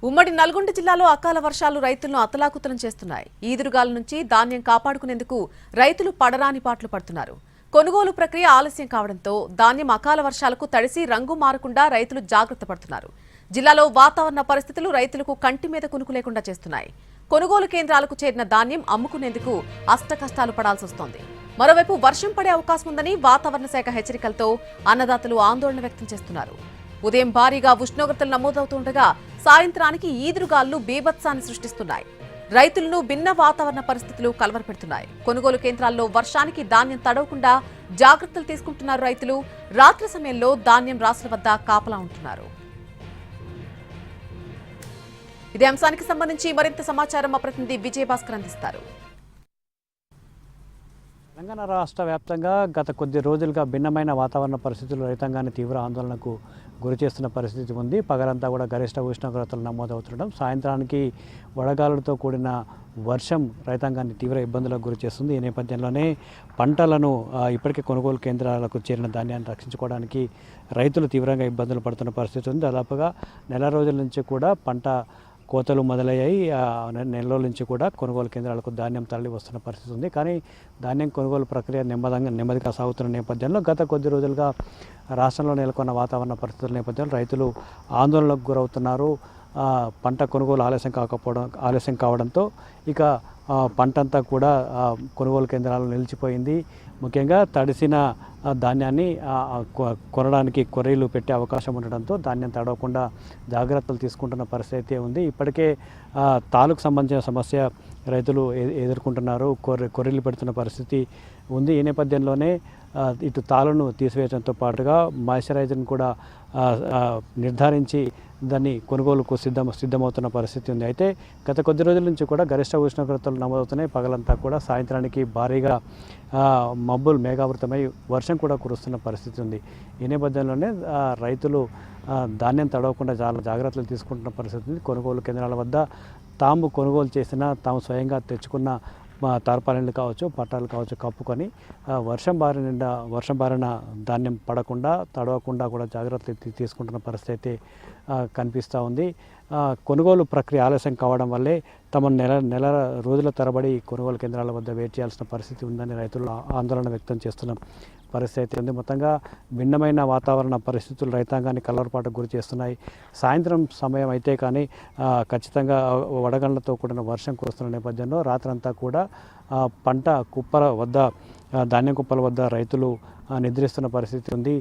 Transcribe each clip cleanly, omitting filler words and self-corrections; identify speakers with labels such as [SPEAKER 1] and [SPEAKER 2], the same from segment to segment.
[SPEAKER 1] ఉమ్మడి నల్గొండ జిల్లాలో అకాల వర్షాలు రైతులను అతలాకుతలం చేస్తున్నాయి. ఈదురుగాల నుంచి ధాన్యం కాపాడుకునేందుకు రైతులు పడరాని పాట్లు పడుతున్నారు. కొనుగోలు ప్రక్రియ ఆలస్యం కావడంతో ధాన్యం అకాల వర్షాలకు తడిసి రంగు మారకుండా రైతులు జాగ్రత్త పడుతున్నారు. జిల్లాలో వాతావరణ పరిస్థితులు రైతులకు కంటి మీద కునుకు లేకుండా చేస్తున్నాయి. కొనుగోలు కేంద్రాలకు చేరిన ధాన్యం అమ్ముకునేందుకు అష్టకష్టాలు పడాల్సి వస్తోంది. మరోవైపు వర్షం పడే అవకాశం ఉందని వాతావరణ శాఖ హెచ్చరికలతో అన్నదాతలు ఆందోళన వ్యక్తం చేస్తున్నారు. ఉదయం భారీగా ఉష్ణోగ్రతలు నమోదవుతుండగా సాయంత్రానికి ఈదురుగాలు బీభత్సాన్ని సృష్టిస్తున్నాయి. రైతులను భిన్న వాతావరణ పరిస్థితులు కలవరపెడుతున్నాయి. కొనుగోలు కేంద్రాల్లో వర్షానికి ధాన్యం తడవకుండా జాగ్రత్తలు తీసుకుంటున్నారు రైతులు. రాత్రి సమయంలో ధాన్యం రాసుల వద్ద కాపలా ఉంటున్నారు. ఇదే అంశానికి సంబంధించి మరింత సమాచారం మా ప్రతినిధి విజయభాస్కర్ అందిస్తారు.
[SPEAKER 2] తెలంగాణ రాష్ట్ర వ్యాప్తంగా గత కొద్ది రోజులుగా భిన్నమైన వాతావరణ పరిస్థితులు రైతాంగాన్ని తీవ్ర ఆందోళనకు గురి చేస్తున్న పరిస్థితి ఉంది. పగలంతా కూడా గరిష్ట ఉష్ణోగ్రతలు నమోదవుతుండడం, సాయంత్రానికి వడగాలులతో కూడిన వర్షం రైతాంగాన్ని తీవ్ర ఇబ్బందులకు గురి చేస్తుంది. ఈ నేపథ్యంలోనే పంటలను ఇప్పటికే కొనుగోలు కేంద్రాలకు చేరిన ధాన్యాన్ని రక్షించుకోవడానికి రైతులు తీవ్రంగా ఇబ్బందులు పడుతున్న పరిస్థితి ఉంది. దాదాపుగా నెల రోజుల నుంచి కూడా పంట కోతలు మొదలయ్యాయి. నెల రోజుల నుంచి కూడా కొనుగోలు కేంద్రాలకు ధాన్యం తరలి వస్తున్న పరిస్థితి ఉంది. కానీ ధాన్యం కొనుగోలు ప్రక్రియ నెమ్మదిగా సాగుతున్న నేపథ్యంలో గత కొద్ది రోజులుగా రాష్ట్రంలో నెలకొన్న వాతావరణ పరిస్థితుల నేపథ్యంలో రైతులు ఆందోళనకు గురవుతున్నారు. పంట కొనుగోలు ఆలస్యం కావడంతో ఇక పంటంతా కూడా కొనుగోలు కేంద్రాలు నిలిచిపోయింది. ముఖ్యంగా తడిసిన ధాన్యాన్ని కొనడానికి కొర్రీలు పెట్టే అవకాశం ఉండడంతో ధాన్యం తడవకుండా జాగ్రత్తలు తీసుకుంటున్న పరిస్థితి ఉంది. ఇప్పటికే తాలుకు సంబంధించిన సమస్య రైతులు ఎదుర్కొంటున్నారు. కొర్రీలు పెడుతున్న పరిస్థితి ఉంది. ఈ నేపథ్యంలోనే ఇటు తాళను తీసివేయడంతో పాటుగా మాయిశ్చరైజర్ని కూడా నిర్ధారించి దాన్ని కొనుగోలుకు సిద్ధమవుతున్న పరిస్థితి ఉంది. అయితే గత కొద్ది రోజుల నుంచి కూడా గరిష్ట ఉష్ణోగ్రతలు నమోదవుతున్నాయి. పగలంతా కూడా సాయంత్రానికి భారీగా మబ్బులు మేఘావృతమై వర్షం కూడా కురుస్తున్న పరిస్థితి ఉంది. ఈ నేపథ్యంలోనే రైతులు ధాన్యం తడవకుండా చాలా జాగ్రత్తలు తీసుకుంటున్న పరిస్థితి ఉంది. కొనుగోలు కేంద్రాల వద్ద తాము కొనుగోలు చేసిన, తాము స్వయంగా తెచ్చుకున్న తార్పాలిన్లు కావచ్చు, పట్టాలు కావచ్చు కప్పుకొని వర్షం బారిన ధాన్యం పడకుండా తడవకుండా కూడా జాగ్రత్తలు తీసుకుంటున్న పరిస్థితి కనిపిస్తూ ఉంది. కొనుగోలు ప్రక్రియ ఆలస్యం కావడం వల్లే తమ నెల రోజుల తరబడి కొనుగోలు కేంద్రాల వద్ద వెయిట్ చేయాల్సిన పరిస్థితి ఉందని రైతులు ఆందోళన వ్యక్తం చేస్తున్న పరిస్థితి ఉంది. మొత్తంగా భిన్నమైన వాతావరణ పరిస్థితులు రైతాంగాన్ని కలవరపాటుకు గురి చేస్తున్నాయి. సాయంత్రం సమయం అయితే కానీ ఖచ్చితంగా వడగళ్లతో కూడిన వర్షం కురుస్తున్న నేపథ్యంలో రాత్రంతా కూడా పంట కుప్పల వద్ద, ధాన్యం కుప్పల వద్ద రైతులు నిద్రిస్తున్న పరిస్థితి ఉంది.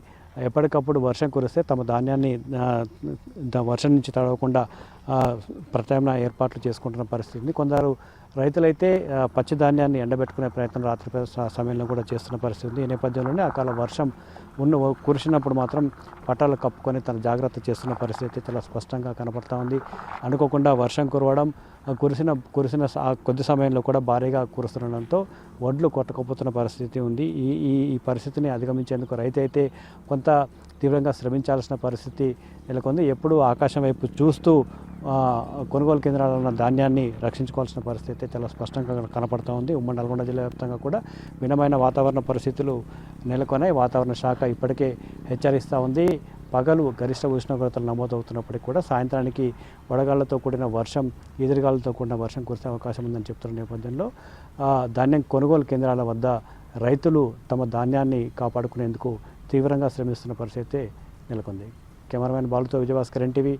[SPEAKER 2] ఎప్పటికప్పుడు వర్షం కురిస్తే తమ ధాన్యాన్ని వర్షం నుంచి తడవకుండా ప్రత్యామ్నాయ ఏర్పాట్లు చేసుకుంటున్న పరిస్థితి ఉంది. కొందరు రైతులైతే పచ్చి ధాన్యాన్ని ఎండబెట్టుకునే ప్రయత్నం రాత్రి సమయంలో కూడా చేస్తున్న పరిస్థితి ఉంది. ఈ నేపథ్యంలోనే అకాల వర్షం కురిసినప్పుడు మాత్రం పట్టాలు కప్పుకొని తన జాగ్రత్త చేస్తున్న పరిస్థితి చాలా స్పష్టంగా కనపడతా ఉంది. అనుకోకుండా వర్షం కురవడం, కురిసిన కొద్ది సమయంలో కూడా భారీగా కురుస్తుండడంతో వడ్లు కొట్టకపోతున్న పరిస్థితి ఉంది. ఈ పరిస్థితిని అధిగమించేందుకు రైతు అయితే కొంత తీవ్రంగా శ్రమించాల్సిన పరిస్థితి నెలకొంది. ఎప్పుడు ఆకాశం వైపు చూస్తూ కొనుగోలు కేంద్రాల్లో ఉన్న ధాన్యాన్ని రక్షించుకోవాల్సిన పరిస్థితి చాలా స్పష్టంగా కనపడుతూ ఉంది. ఉమ్మడి నల్గొండ జిల్లా వ్యాప్తంగా కూడా భిన్నమైన వాతావరణ పరిస్థితులు నెలకొన్నాయి. వాతావరణ శాఖ ఇప్పటికే హెచ్చరిస్తూ ఉంది. పగలు గరిష్ట ఉష్ణోగ్రతలు నమోదవుతున్నప్పటికీ కూడా సాయంత్రానికి వడగాళ్లతో కూడిన వర్షం, ఎదురుగాలతో కూడిన వర్షం కురిసే అవకాశం ఉందని చెప్తున్న నేపథ్యంలో ధాన్యం కొనుగోలు కేంద్రాల వద్ద రైతులు తమ ధాన్యాన్ని కాపాడుకునేందుకు తీవ్రంగా శ్రమిస్తున్న పరిస్థితి నెలకొంది. కెమెరామెన్ బాలుతో విజయభాస్కర్, NTV.